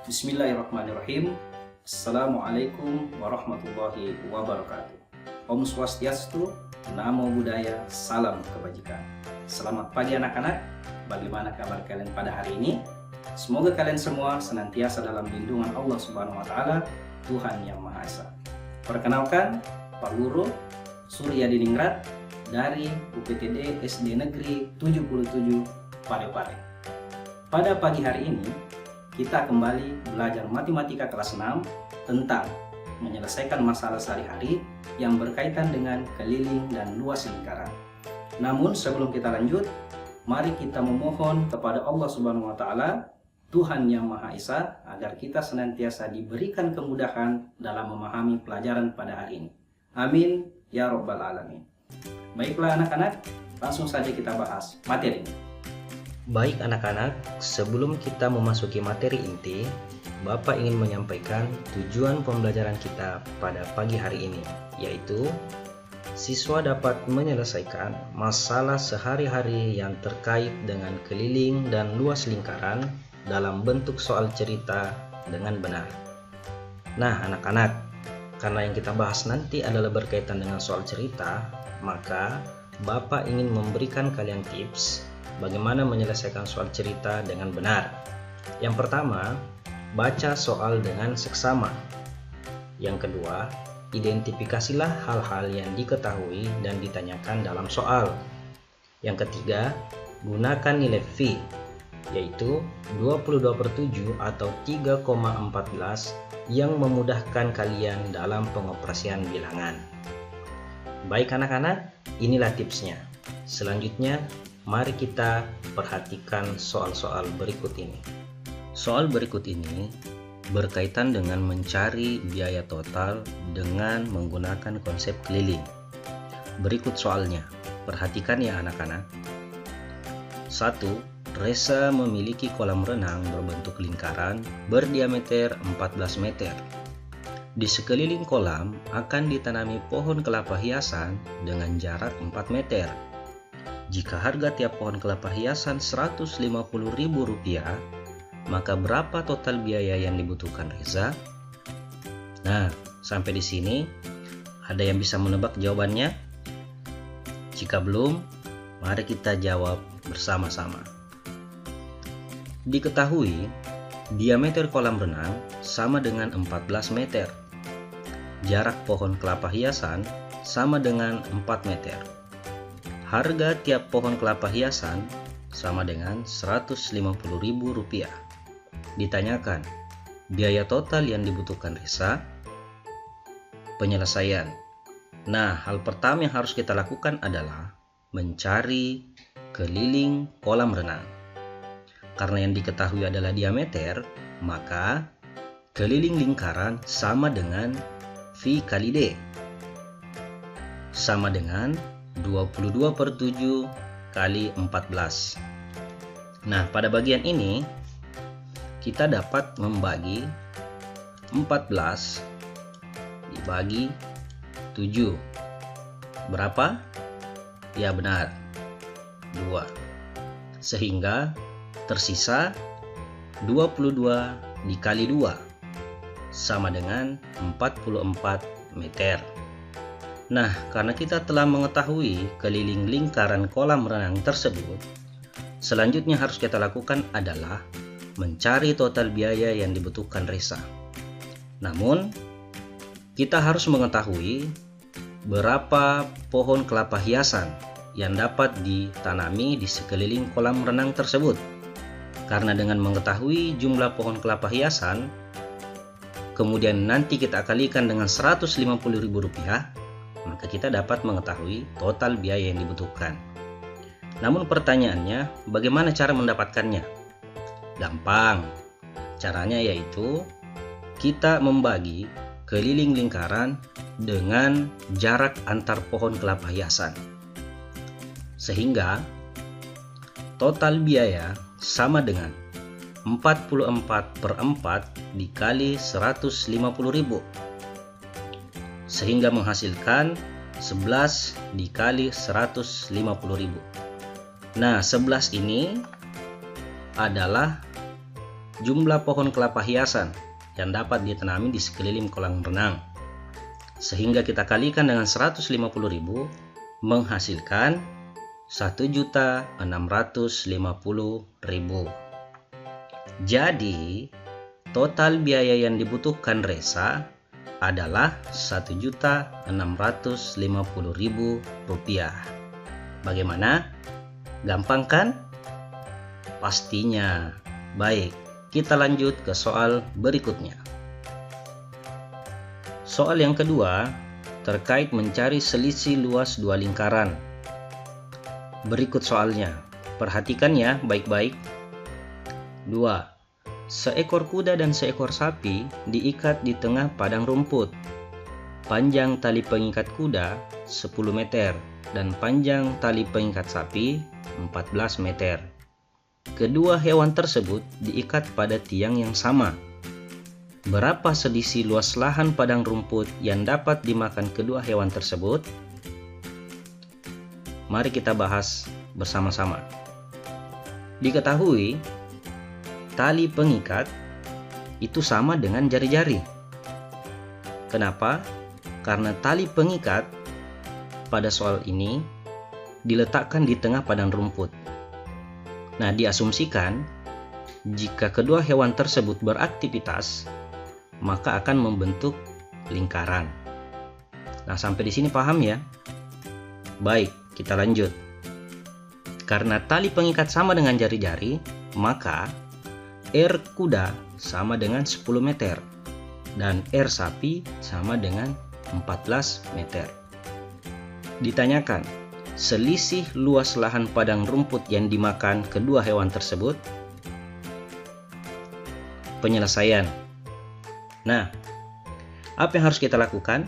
Bismillahirrahmanirrahim. Assalamualaikum warahmatullahi wabarakatuh. Om Swastiastu, Namo Buddhaya, salam kebajikan. Selamat pagi anak-anak. Bagaimana kabar kalian pada hari ini? Semoga kalian semua senantiasa dalam lindungan Allah Subhanahu wa taala, Tuhan Yang Maha Esa. Perkenalkan, Pak Guru Surya Diningrat dari UPTD SD Negeri 77 Parepare. Pada pagi hari ini kita kembali belajar matematika kelas 6 tentang menyelesaikan masalah sehari-hari yang berkaitan dengan keliling dan luas lingkaran. Namun sebelum kita lanjut, mari kita memohon kepada Allah Subhanahu wa taala, Tuhan Yang Maha Esa, agar kita senantiasa diberikan kemudahan dalam memahami pelajaran pada hari ini. Amin ya rabbal alamin. Baiklah anak-anak, langsung saja kita bahas materi ini. Baik anak-anak, sebelum kita memasuki materi inti, Bapak ingin menyampaikan tujuan pembelajaran kita pada pagi hari ini, yaitu siswa dapat menyelesaikan masalah sehari-hari yang terkait dengan keliling dan luas lingkaran dalam bentuk soal cerita dengan benar. Nah anak-anak, karena yang kita bahas nanti adalah berkaitan dengan soal cerita, maka Bapak ingin memberikan kalian tips bagaimana menyelesaikan soal cerita dengan benar. Yang pertama, baca soal dengan seksama. Yang kedua, identifikasilah hal-hal yang diketahui dan ditanyakan dalam soal. Yang ketiga, gunakan nilai V, yaitu 22/7 atau 3,14 yang memudahkan kalian dalam pengoperasian bilangan. Baik anak-anak, inilah tipsnya. Selanjutnya, mari kita perhatikan soal-soal berikut ini. Soal berikut ini berkaitan dengan mencari biaya total dengan menggunakan konsep keliling. Berikut soalnya, perhatikan ya anak-anak. 1. Resa memiliki kolam renang berbentuk lingkaran berdiameter 14 meter. Di sekeliling kolam akan ditanami pohon kelapa hiasan dengan jarak 4 meter. Jika harga tiap pohon kelapa hiasan Rp150.000, maka berapa total biaya yang dibutuhkan Reza? Nah, sampai di sini ada yang bisa menebak jawabannya? Jika belum, mari kita jawab bersama-sama. Diketahui, diameter kolam renang sama dengan 14 meter. Jarak pohon kelapa hiasan sama dengan 4 meter. Harga tiap pohon kelapa hiasan sama dengan Rp150.000. Ditanyakan, biaya total yang dibutuhkan Resa? Penyelesaian. Nah, hal pertama yang harus kita lakukan adalah mencari keliling kolam renang. Karena yang diketahui adalah diameter, maka keliling lingkaran sama dengan V kali D. Sama dengan 22/7 kali 14. Nah, pada bagian ini kita dapat membagi 14 dibagi 7. Berapa? Ya benar, 2. Sehingga tersisa 22 dikali 2 sama dengan 44 meter. Nah, karena kita telah mengetahui keliling lingkaran kolam renang tersebut, selanjutnya harus kita lakukan adalah mencari total biaya yang dibutuhkan Resa. Namun, kita harus mengetahui berapa pohon kelapa hiasan yang dapat ditanami di sekeliling kolam renang tersebut. Karena dengan mengetahui jumlah pohon kelapa hiasan, kemudian nanti kita kalikan dengan Rp150.000, maka kita dapat mengetahui total biaya yang dibutuhkan. Namun pertanyaannya, bagaimana cara mendapatkannya? Gampang. Caranya yaitu kita membagi keliling lingkaran dengan jarak antar pohon kelapa hiasan. Sehingga total biaya sama dengan 44/4 dikali 150.000. Sehingga menghasilkan 11 dikali 150.000. Nah, 11 ini adalah jumlah pohon kelapa hiasan yang dapat ditanami di sekeliling kolam renang. Sehingga kita kalikan dengan 150.000 menghasilkan 1.650.000. Jadi, total biaya yang dibutuhkan Resa adalah Rp1.650.000. Bagaimana? Gampang kan? Pastinya. Baik, kita lanjut ke soal berikutnya. Soal yang kedua terkait mencari selisih luas dua lingkaran. Berikut soalnya. Perhatikan ya baik-baik. 2. Seekor kuda dan seekor sapi diikat di tengah padang rumput. Panjang tali pengikat kuda 10 meter dan panjang tali pengikat sapi 14 meter. Kedua hewan tersebut diikat pada tiang yang sama. Berapa selisih luas lahan padang rumput yang dapat dimakan kedua hewan tersebut? Mari kita bahas bersama-sama. Diketahui tali pengikat itu sama dengan jari-jari. Kenapa? Karena tali pengikat pada soal ini diletakkan di tengah padang rumput. Nah, diasumsikan jika kedua hewan tersebut beraktivitas, maka akan membentuk lingkaran. Nah, sampai di sini paham ya? Baik, kita lanjut. Karena tali pengikat sama dengan jari-jari, maka R kuda sama dengan 10 meter dan R sapi sama dengan 14 meter. Ditanyakan, selisih luas lahan padang rumput yang dimakan kedua hewan tersebut? Penyelesaian. Nah, apa yang harus kita lakukan?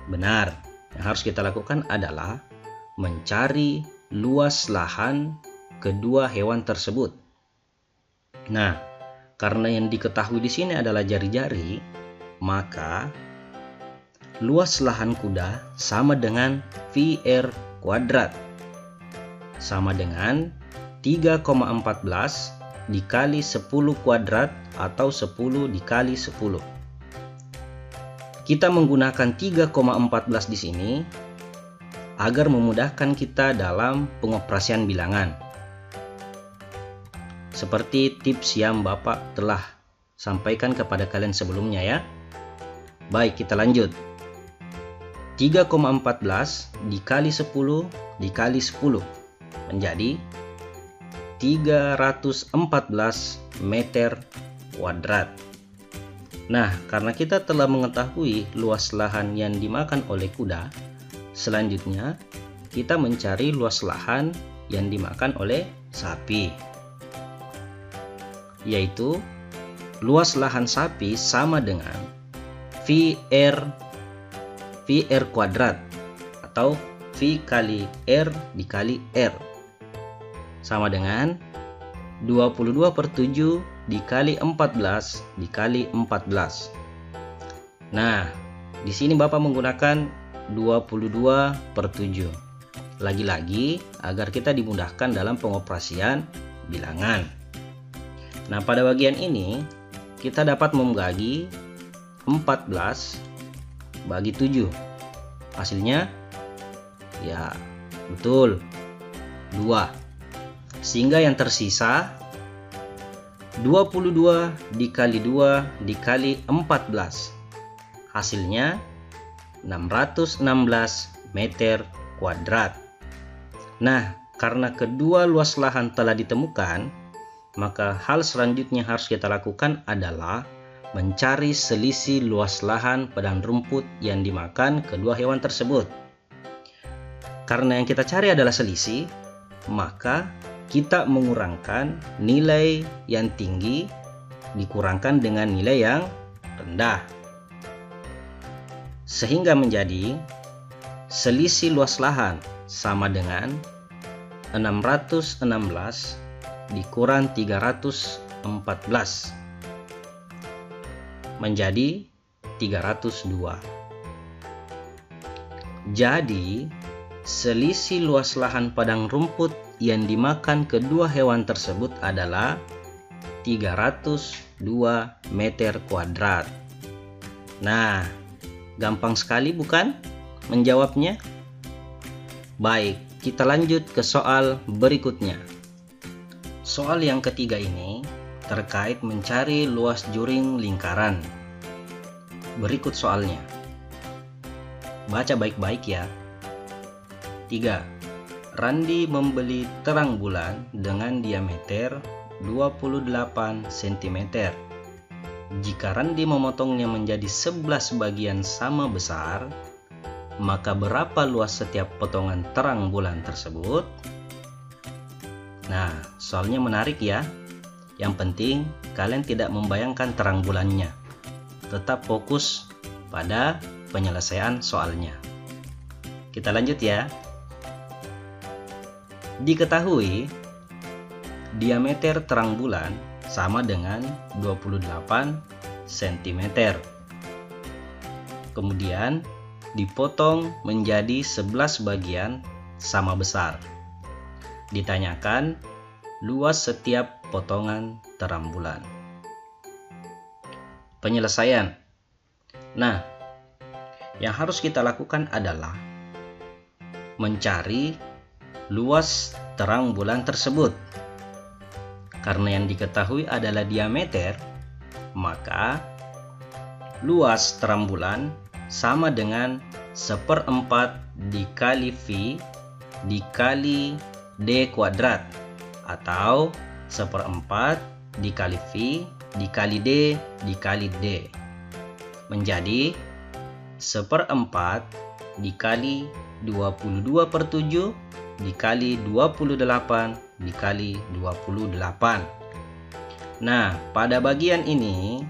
Benar, yang harus kita lakukan adalah mencari luas lahan kedua hewan tersebut. Nah, karena yang diketahui di sini adalah jari-jari, maka luas lahan kuda sama dengan VR kuadrat. Sama dengan 3,14 dikali 10 kuadrat atau 10 dikali 10. Kita menggunakan 3,14 di sini agar memudahkan kita dalam pengoperasian bilangan. Seperti tips yang Bapak telah sampaikan kepada kalian sebelumnya ya. Baik, kita lanjut. 3,14 dikali 10 dikali 10 menjadi 314 meter kuadrat. Nah, karena kita telah mengetahui luas lahan yang dimakan oleh kuda, selanjutnya kita mencari luas lahan yang dimakan oleh sapi, yaitu luas lahan sapi sama dengan VR kuadrat atau V kali R dikali R sama dengan 22/7 dikali 14 dikali 14. Nah, di sini Bapak menggunakan 22/7. Lagi-lagi agar kita dimudahkan dalam pengoperasian bilangan. Nah, pada bagian ini kita dapat membagi 14 bagi 7. Hasilnya ya betul 2. Sehingga yang tersisa 22 dikali 2 dikali 14. Hasilnya 616 meter kuadrat. Nah, karena kedua luas lahan telah ditemukan, maka hal selanjutnya harus kita lakukan adalah mencari selisih luas lahan padang rumput yang dimakan kedua hewan tersebut. Karena yang kita cari adalah selisih, maka kita mengurangkan nilai yang tinggi dikurangkan dengan nilai yang rendah, sehingga menjadi selisih luas lahan sama dengan 616 dikurang 314 menjadi 302. Jadi selisih luas lahan padang rumput yang dimakan kedua hewan tersebut adalah 302 meter kuadrat. Nah, gampang sekali bukan menjawabnya? Baik, kita lanjut ke soal berikutnya. Soal yang ketiga ini terkait mencari luas juring lingkaran. Berikut soalnya. Baca baik-baik ya. 3. Randi membeli terang bulan dengan diameter 28 cm. Jika Randi memotongnya menjadi 11 bagian sama besar, maka berapa luas setiap potongan terang bulan tersebut? Nah, soalnya menarik ya. Yang penting kalian tidak membayangkan terang bulannya. Tetap fokus pada penyelesaian soalnya. Kita lanjut ya. Diketahui diameter terang bulan sama dengan 28 cm. Kemudian dipotong menjadi 11 bagian sama besar. Ditanyakan luas setiap potongan terang bulan. Penyelesaian. Nah, yang harus kita lakukan adalah mencari luas terang bulan tersebut. Karena yang diketahui adalah diameter, maka luas terang bulan sama dengan 1/4 dikali V dikali D kuadrat, atau 1/4 dikali V dikali D dikali D, menjadi 1/4 dikali 22/7 dikali 28 dikali 28. Nah, pada bagian ini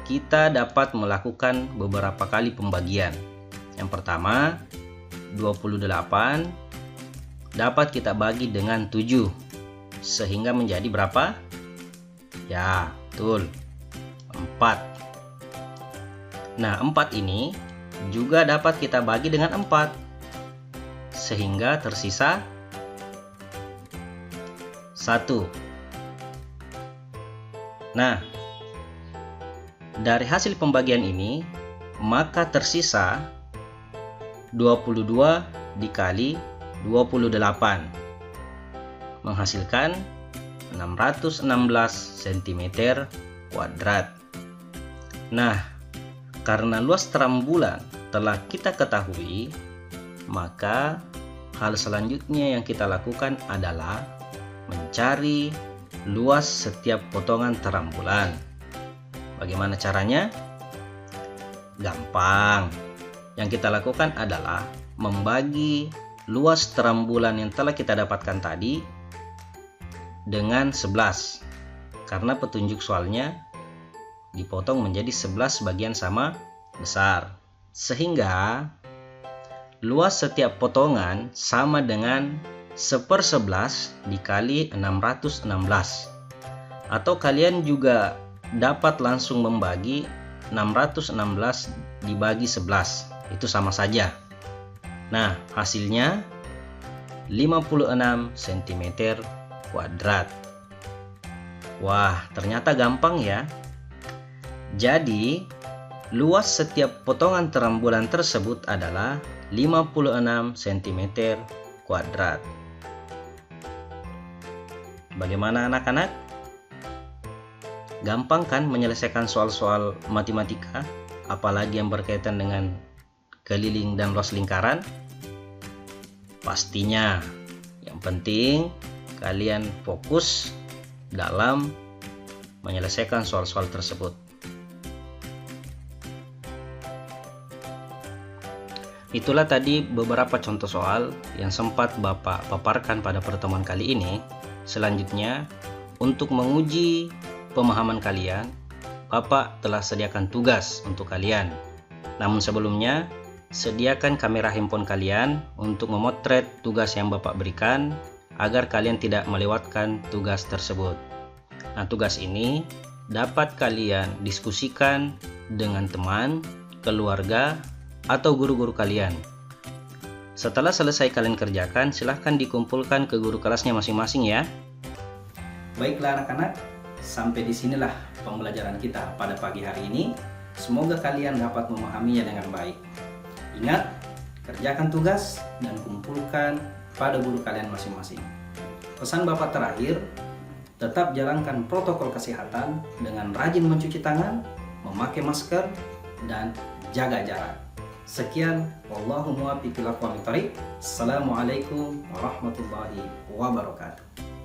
kita dapat melakukan beberapa kali pembagian. Yang pertama, 28 dapat kita bagi dengan 7, sehingga menjadi berapa? Ya, betul, 4. Nah, 4 ini juga dapat kita bagi dengan 4, sehingga tersisa 1. Nah, dari hasil pembagian ini, maka tersisa 22 dikali 28, menghasilkan 616 cm kuadrat. Nah, karena luas terang bulan telah kita ketahui, maka hal selanjutnya yang kita lakukan adalah mencari luas setiap potongan terang bulan. Bagaimana caranya? Gampang. Yang kita lakukan adalah membagi luas terang bulan yang telah kita dapatkan tadi dengan 11. Karena petunjuk soalnya dipotong menjadi 11 bagian sama besar. Sehingga luas setiap potongan sama dengan 1/11 dikali 616. Atau kalian juga dapat langsung membagi 616 dibagi 11. Itu sama saja. Nah, hasilnya 56 cm kuadrat. Wah, ternyata gampang ya. Jadi, luas setiap potongan terang bulan tersebut adalah 56 cm kuadrat. Bagaimana anak-anak? Gampang kan menyelesaikan soal-soal matematika, apalagi yang berkaitan dengan keliling dan luas lingkaran? Pastinya. Yang penting kalian fokus dalam menyelesaikan soal-soal tersebut. Itulah tadi beberapa contoh soal yang sempat Bapak paparkan pada pertemuan kali ini. Selanjutnya, untuk menguji pemahaman kalian, Bapak telah sediakan tugas untuk kalian. Namun sebelumnya, sediakan kamera handphone kalian untuk memotret tugas yang Bapak berikan agar kalian tidak melewatkan tugas tersebut. Nah, tugas ini dapat kalian diskusikan dengan teman, keluarga, atau guru-guru kalian. Setelah selesai kalian kerjakan, silahkan dikumpulkan ke guru kelasnya masing-masing ya. Baiklah anak-anak, sampai di sinilah pembelajaran kita pada pagi hari ini. Semoga kalian dapat memahaminya dengan baik. Ingat, kerjakan tugas dan kumpulkan pada guru kalian masing-masing. Pesan Bapak terakhir, tetap jalankan protokol kesehatan dengan rajin mencuci tangan, memakai masker, dan jaga jarak. Sekian, wallahu muwaffiq ila aqwamit thoriq. Assalamualaikum warahmatullahi wabarakatuh.